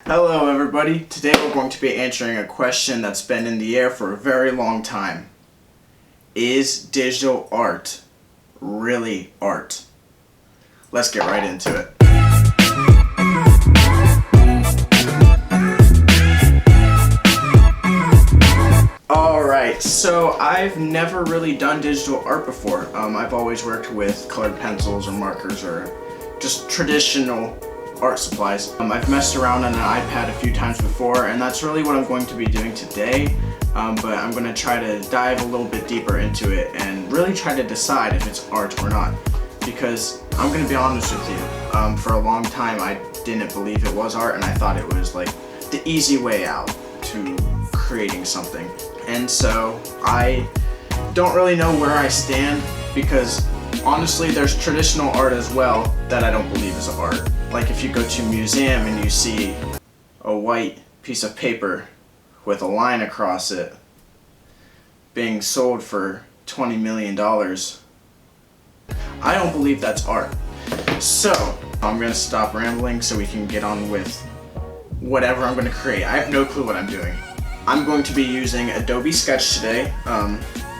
Hello everybody, today we're going to be answering a question that's been in the air for a very long time. Is digital art really art? Let's get right into it. Alright, so I've never really done digital art before. I've always worked with colored pencils or markers or just traditional art supplies. I've messed around on an iPad a few times before, and that's really what I'm going to be doing today. But I'm going to try to dive a little bit deeper into it and really try to decide if it's art or not. Because I'm going to be honest with you, for a long time I didn't believe it was art, and I thought it was like the easy way out to creating something. And so I don't really know where I stand, because honestly there's traditional art as well that I don't believe is art. Like if you go to a museum and you see a white piece of paper with a line across it being sold for $20 million, I don't believe that's art. So I'm going to stop rambling so we can get on with whatever I'm going to create. I have no clue what I'm doing. I'm going to be using Adobe Sketch today.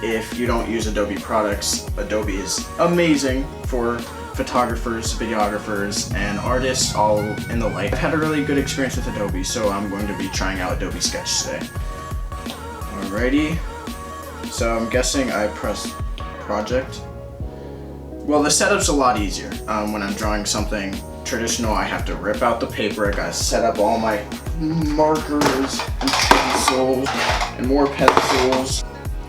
If you don't use Adobe products, Adobe is amazing for photographers, videographers, and artists all in the like. I've had a really good experience with Adobe, so I'm going to be trying out Adobe Sketch today. Alrighty, so I'm guessing I press project. Well, the setup's a lot easier. When I'm drawing something traditional, I have to rip out the paper. I gotta set up all my markers and pencils and more pencils,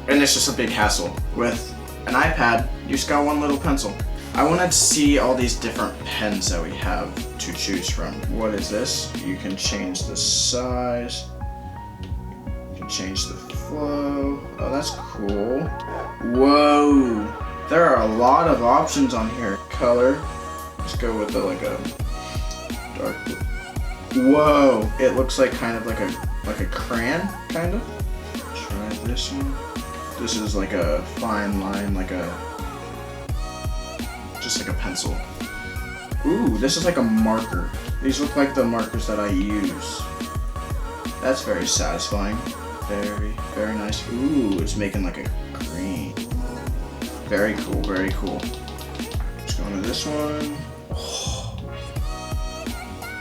and it's just a big hassle. With an iPad, you just got one little pencil. I wanted to see all these different pens that we have to choose from. What is this? You can change the size, you can change the flow. Oh, that's cool. Whoa, there are a lot of options on here. Color, let's go with like a dark blue. Whoa, it looks like kind of like a crayon, kind of. Try this one. This is like a fine line, just like a pencil. Ooh, this is like a marker. These look like the markers that I use. That's very satisfying. Very, very nice. Ooh, it's making like a green. Very cool, very cool. Let's go into this one.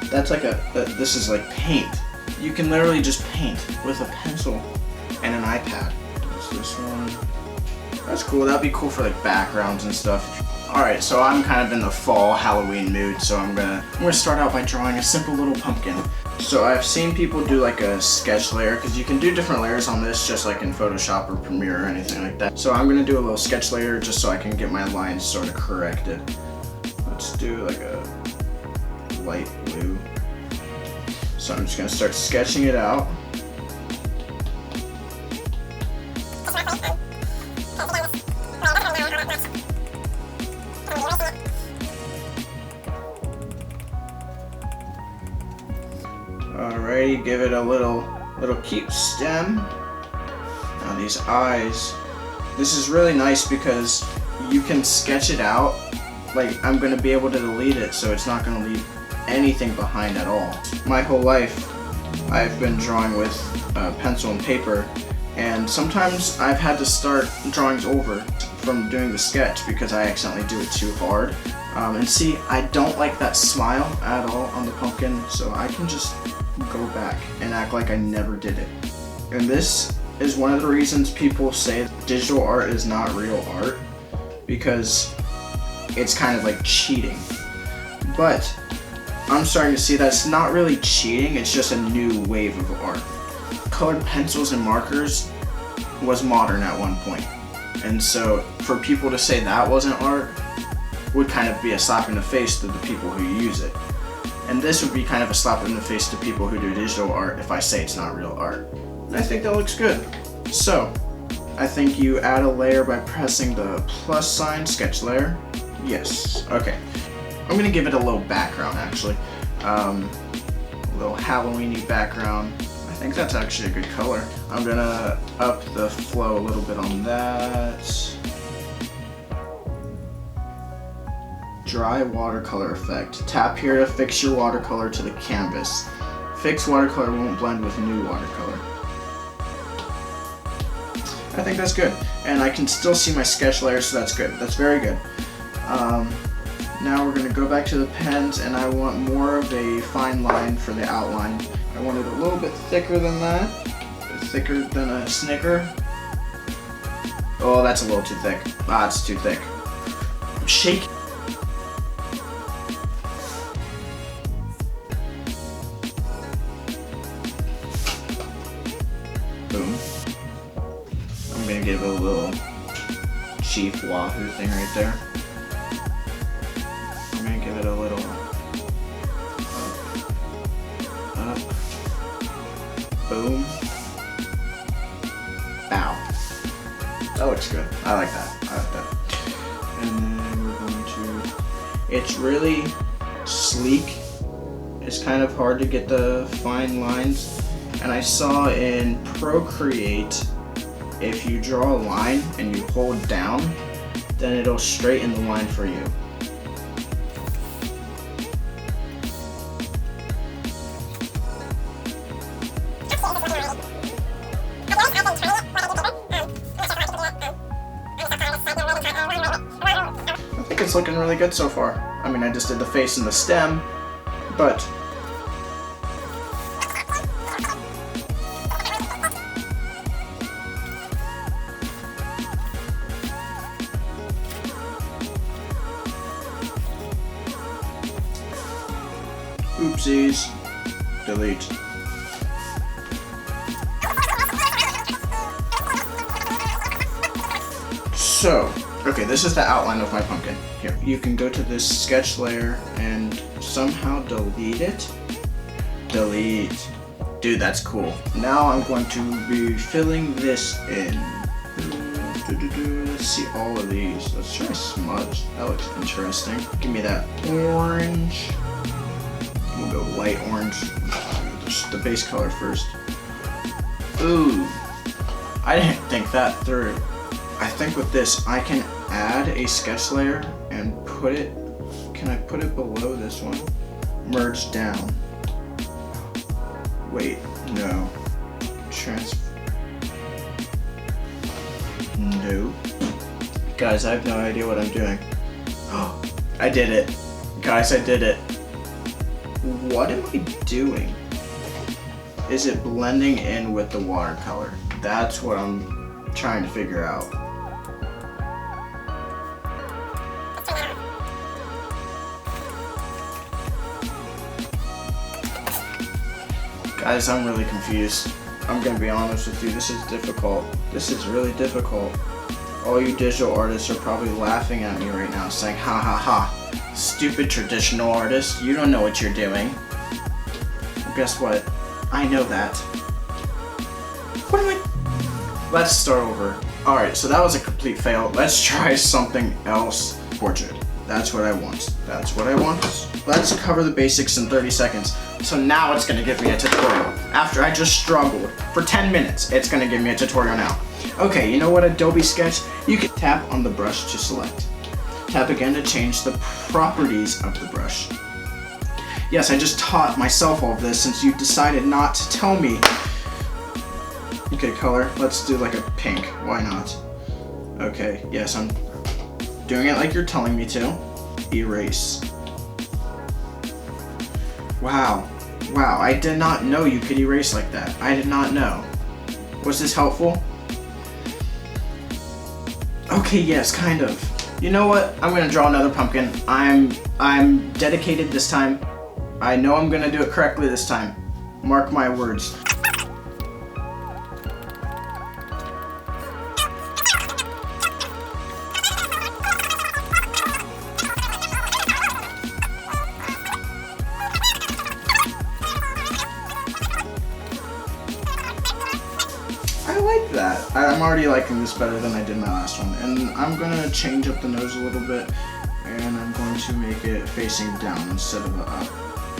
That's like this is like paint. You can literally just paint with a pencil and an iPad. What's this one? That's cool. That'd be cool for like backgrounds and stuff. Alright, so I'm kind of in the fall Halloween mood, so I'm gonna start out by drawing a simple little pumpkin. So I've seen people do like a sketch layer, because you can do different layers on this just like in Photoshop or Premiere or anything like that. So I'm gonna do a little sketch layer just so I can get my lines sort of corrected. Let's do like a light blue. So I'm just gonna start sketching it out. Alrighty, give it a little cute stem. Now these eyes. This is really nice because you can sketch it out. Like, I'm gonna be able to delete it, so it's not gonna leave anything behind at all. My whole life, I've been drawing with pencil and paper, and sometimes I've had to start drawings over from doing the sketch because I accidentally do it too hard. And see, I don't like that smile at all on the pumpkin, so I can just go back and act like I never did it. And this is one of the reasons people say digital art is not real art, because it's kind of like cheating. But I'm starting to see that it's not really cheating, it's just a new wave of art. Colored pencils and markers was modern at one point. And so for people to say that wasn't art would kind of be a slap in the face to the people who use it. And this would be kind of a slap in the face to people who do digital art if I say it's not real art. And I think that looks good. So, I think you add a layer by pressing the plus sign, sketch layer. Yes, okay. I'm gonna give it a little background actually. A little Halloween-y background. I think that's actually a good color. I'm gonna up the flow a little bit on that. Dry watercolor effect. Tap here to fix your watercolor to the canvas. Fixed watercolor won't blend with new watercolor. I think that's good. And I can still see my sketch layer, so that's good. That's very good. Now we're gonna go back to the pens, and I want more of a fine line for the outline. I want it a little bit thicker than that. Thicker than a Snicker. Oh, that's a little too thick. Ah, it's too thick. Shake. Boom. I'm gonna give it a little Chief Wahoo thing right there. I'm gonna give it a little up. Boom. Bow. That looks good. I like that. I like that. And then we're going to... It's really sleek. It's kind of hard to get the fine lines. And I saw in Procreate, if you draw a line and you hold down, then it'll straighten the line for you. I think it's looking really good so far. I mean, I just did the face and the stem, but oopsies. Delete. So, okay, this is the outline of my pumpkin. Here, you can go to this sketch layer and somehow delete it. Delete. Dude, that's cool. Now I'm going to be filling this in. Let's see all of these. Let's try smudge. That looks interesting. Give me that orange. We'll go light orange. Just the base color first. Ooh. I didn't think that through. I think with this, I can add a sketch layer and put it, can I put it below this one? Merge down. Wait, no. No. Guys, I have no idea what I'm doing. Oh, I did it. Guys, I did it. What am I doing? Is it blending in with the watercolor? That's what I'm trying to figure out. Guys, I'm really confused. I'm gonna be honest with you, this is difficult. This is really difficult. All you digital artists are probably laughing at me right now, saying, ha ha ha, stupid traditional artist, you don't know what you're doing. Well, guess what? I know that. What am I? Let's start over. Alright, so that was a complete fail. Let's try something else. Portrait. That's what I want. That's what I want. Let's cover the basics in 30 seconds. So now it's gonna give me a tutorial. After I just struggled for 10 minutes, it's gonna give me a tutorial now. Okay, you know what, Adobe Sketch? You can tap on the brush to select. Tap again to change the properties of the brush. Yes, I just taught myself all of this since you decided not to tell me. Okay, color, let's do like a pink, why not? Okay, yes, I'm doing it like you're telling me to. Erase. Wow. Wow, I did not know you could erase like that. I did not know. Was this helpful? Okay, yes, kind of. You know what? I'm gonna draw another pumpkin. I'm dedicated this time. I know I'm gonna do it correctly this time. Mark my words. I like that. I'm already liking this better than I did my last one. And I'm gonna change up the nose a little bit, and I'm going to make it facing down instead of up.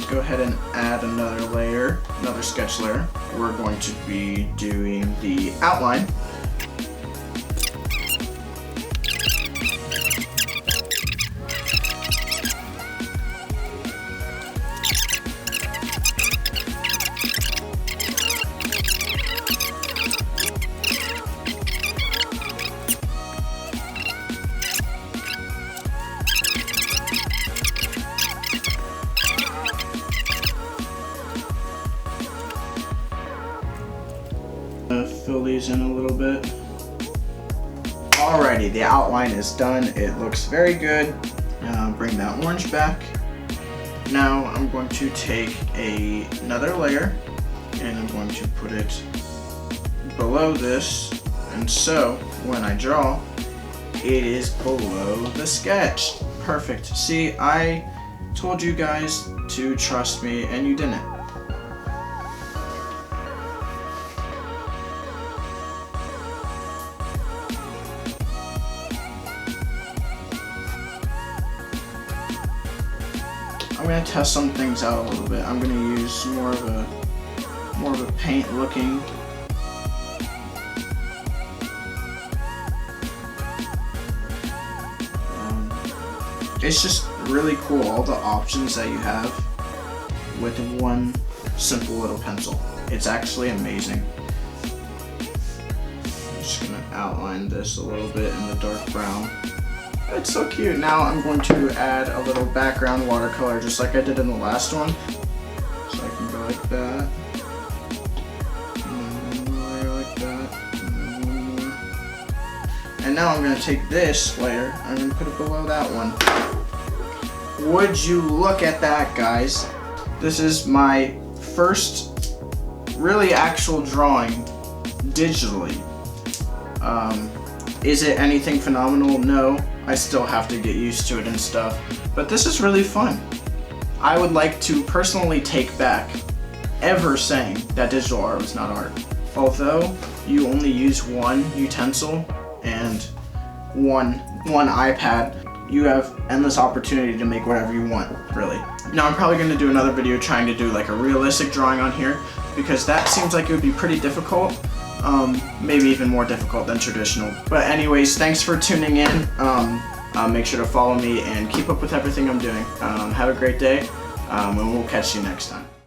Go ahead and add another layer, another sketch layer. We're going to be doing the outline. fill these in a little bit. Alrighty, the outline is done. It looks very good. Bring that orange back. Now I'm going to take another layer and I'm going to put it below this, and so when I draw, it is below the sketch. Perfect. See, I told you guys to trust me and you didn't. I'm gonna test some things out a little bit. I'm gonna use more of a paint looking. It's just really cool, all the options that you have with one simple little pencil. It's actually amazing. I'm just gonna outline this a little bit in the dark brown. It's so cute. Now I'm going to add a little background watercolor just like I did in the last one. So I can go like that. And then one more layer like that. And then one more. And now I'm going to take this layer and I'm going to put it below that one. Would you look at that, guys? This is my first really actual drawing digitally. Is it anything phenomenal? No. I still have to get used to it and stuff, but this is really fun. I would like to personally take back ever saying that digital art was not art. Although you only use one utensil and one iPad, you have endless opportunity to make whatever you want, really. Now I'm probably going to do another video trying to do like a realistic drawing on here, because that seems like it would be pretty difficult. Maybe even more difficult than traditional. But anyways, thanks for tuning in. Make sure to follow me and keep up with everything I'm doing. Have a great day, and we'll catch you next time.